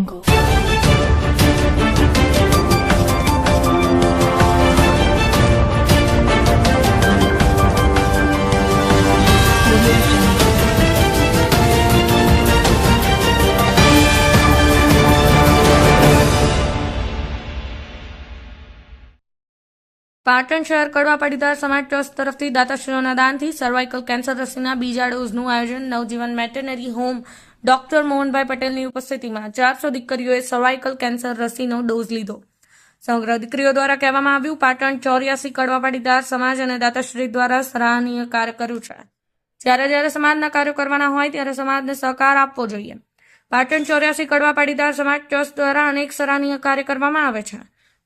પાટણ શહેર કડવા પાટીદાર સમાજ ટ્રસ્ટ તરફથી દાતાશ્રીઓના દાનથી સર્વાઇકલ કેન્સર રસીના બીજા ડોઝનું આયોજન Navjivan veterinary home doctor Mohanbhai પટેલની ઉપસ્થિતિમાં 400 દીકરીઓએ સર્વાઇકલ કેન્સર રસીનો ડોઝ લીધો। સમગ્ર દીકરીઓ દ્વારા કહેવામાં આવ્યું, પાટણ 84 કડવા પાટીદાર સમાજ અને દાતાશ્રી દ્વારા સરાહનીય કાર્ય કર્યું છે। જ્યારે સમાજના કાર્યો કરવાના હોય ત્યારે સમાજને સહકાર આપવો જોઈએ। પાટણ 84 કડવા પાટીદાર સમાજ ટ્રસ્ટ દ્વારા અનેક સરાહનીય કાર્ય કરવામાં આવે છે।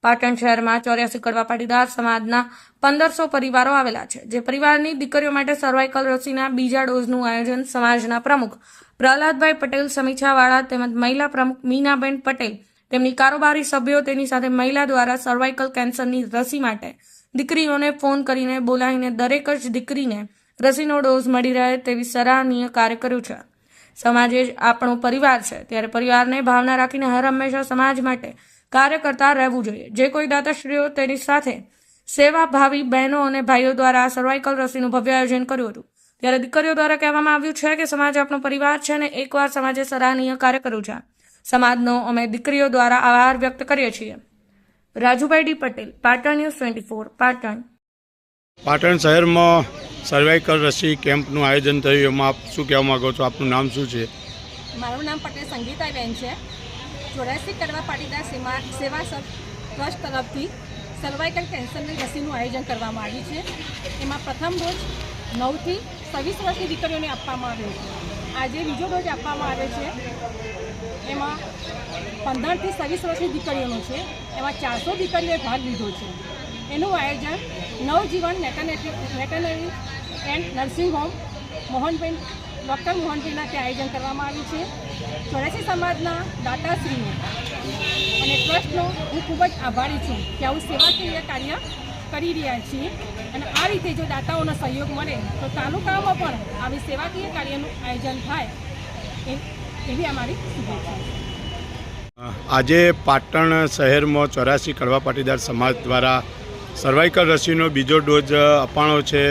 પાટણ શહેરમાં 84 કડવા પાટીદાર સમાજના 1500 પરિવારો આવેલા છે, જે પરિવારની દીકરીઓ માટે સર્વાઇકલ રસીના બીજા ડોઝનું આયોજન સમાજના પ્રમુખ પ્રહલાદભાઈ પટેલ સમીક્ષાવાળા તેમજ મહિલા પ્રમુખ મીનાબેન પટેલ, તેમની કારોબારી સભ્યો, તેની સાથે મહિલા દ્વારા સર્વાઇકલ કેન્સરની રસી માટે દીકરીઓને ફોન કરીને બોલાવીને દરેક જ દીકરીને રસીનો ડોઝ મળી રહે તેવી સરાહનીય કાર્ય કર્યું છે। સમાજ જ આપણો પરિવાર છે, ત્યારે પરિવારને ભાવના રાખીને હર હંમેશા સમાજ માટે કાર્ય કરતા રહેવું જોઈએ। જે કોઈ દાતાશ્રીઓ તેની સાથે સેવાભાવી બહેનો અને ભાઈઓ દ્વારા સર્વાઇકલ રસીનું ભવ્ય આયોજન કર્યું હતું, ત્યારે દીકરીઓ દ્વારા કહેવામાં આવ્યું છે કે સમાજ આપણો પરિવાર છે અને એકવાર સમાજે સરાહનીય કાર્ય કર્યું છે। સમાજનો અમે દીકરીઓ દ્વારા આભાર વ્યક્ત કરીએ છીએ। Rajubhai D Patel, Patan news 24, Patan. પાટણ શહેરમાં સર્વાઇકલ રસી કેમ્પનું આયોજન થયું, એમાં આપ શું કહેવા માગો છો? આપનું નામ શું છે? મારું નામ પટેલ સંગીતાબેન છે। 84 કડવા પાટીદાર સેવા ટ્રસ્ટ તરફથી સર્વાઇકલ કેન્સરની રસીનું આયોજન કરવામાં આવ્યું છે। એમાં પ્રથમ ડોઝ 9 થી 26 વર્ષની દીકરીઓને આપવામાં આવ્યો છે। આજે બીજો ડોઝ આપવામાં આવ્યો છે, એમાં 15 થી 27 વર્ષની દીકરીઓનો છે। એમાં 400 દીકરીઓએ ભાગ લીધો છે। એનું આયોજન Navjivan veterinary and nursing home doctor મોહનભાઈના ત્યાં આયોજન કરવામાં આવ્યું છે। 84 સમાજના દાતાશ્રીઓ અને ટ્રસ્ટનો હું ખૂબ જ આભારી છું કે આવું સેવાકીય કાર્ય કરી રહ્યા છીએ, અને આ રીતે જો દાતાઓનો સહયોગ મળે તો તાલુકામાં પણ આવી સેવાકીય કાર્યનું આયોજન થાય એવી અમારી શુભેચ્છા। આજે પાટણ શહેરમાં 84 કડવા પાટીદાર સમાજ દ્વારા સર્વાઇકલ રસીનો બીજો ડોઝ અપાણો છે,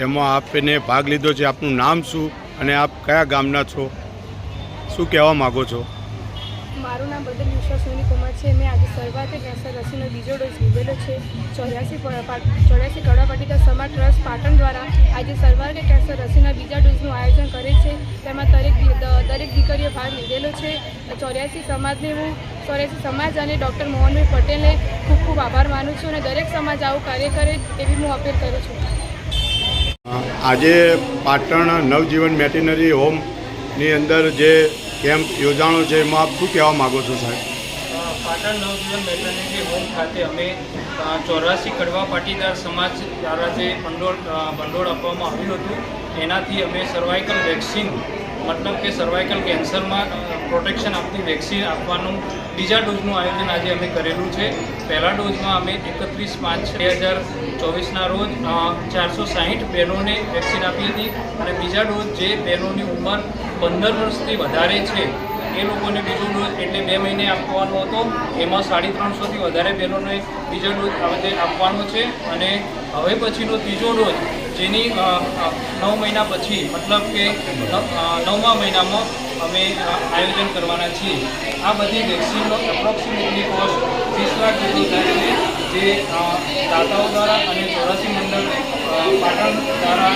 એમાં આપને ભાગ લીધો છે। આપનું નામ શું અને આપ કયા ગામના છો? શું કહેવા માગો છો? મારું નામ બદલ વિશ્વાસ સોનીકુમાર છે। મેં આજે સર્વાઇકલ કેન્સર રસીનો બીજો ડોઝ લીધેલો છે। 84 કડવા પાટીદાર સમાજ ટ્રસ્ટ પાટણ દ્વારા આજે સર્વાઇકલ કેન્સર રસીના બીજા ડોઝનું આયોજન કરે છે, તેમાં દરેક દીકરીએ ભાગ લીધેલો છે। 84 સમાજને હું 84 સમાજ અને ડૉક્ટર મોહનભાઈ પટેલને ખૂબ ખૂબ આભાર માનું છું, અને દરેક સમાજ આવું કાર્ય કરે એવી હું અપીલ કરું છું। આજે પાટણ નવજીવન વેટરનરી હોમની અંદર જે કેમ્પ યોજાણો છે, એમાં આપ શું કહેવા માગો છો સાહેબ? પાટણ નવજીવન વેટરનરી હોમ ખાતે અમે 84 કડવા પાટીદાર સમાજ દ્વારા જે ભંડોળ આપવામાં આવ્યું હતું, એનાથી અમે સર્વાઇકલ વેક્સિન મતલબ કે સર્વાઇકલ કેન્સરમાં પ્રોટેક્શન આપતી વેક્સિન આપવાનું બીજા ડોઝનું આયોજન આજે અમે કરેલું છે। પહેલા ડોઝમાં અમે 31/5/2024ના રોજ 460 બહેનોને વેક્સિન આપી હતી, અને બીજા ડોઝ જે બહેનોની ઉંમર 15 વર્ષથી વધારે છે એ લોકોને બીજો ડોઝ એટલે 2 મહિને આપવાનો હતો, એમાં 350થી વધારે બહેનોને બીજો ડોઝ આપવાનો છે। અને હવે પછીનો ત્રીજો ડોઝ જેની 9 મહિના પછી મતલબ કે 9મા મહિનામાં અમે આયોજન કરવાના છીએ। આ બધી વેક્સિનનો એપ્રોક્સિમેટલી કોસ્ટ 30 લાખ જેટલી થાય છે, જે દાતાઓ દ્વારા અને 84 મંડળ પાટણ દ્વારા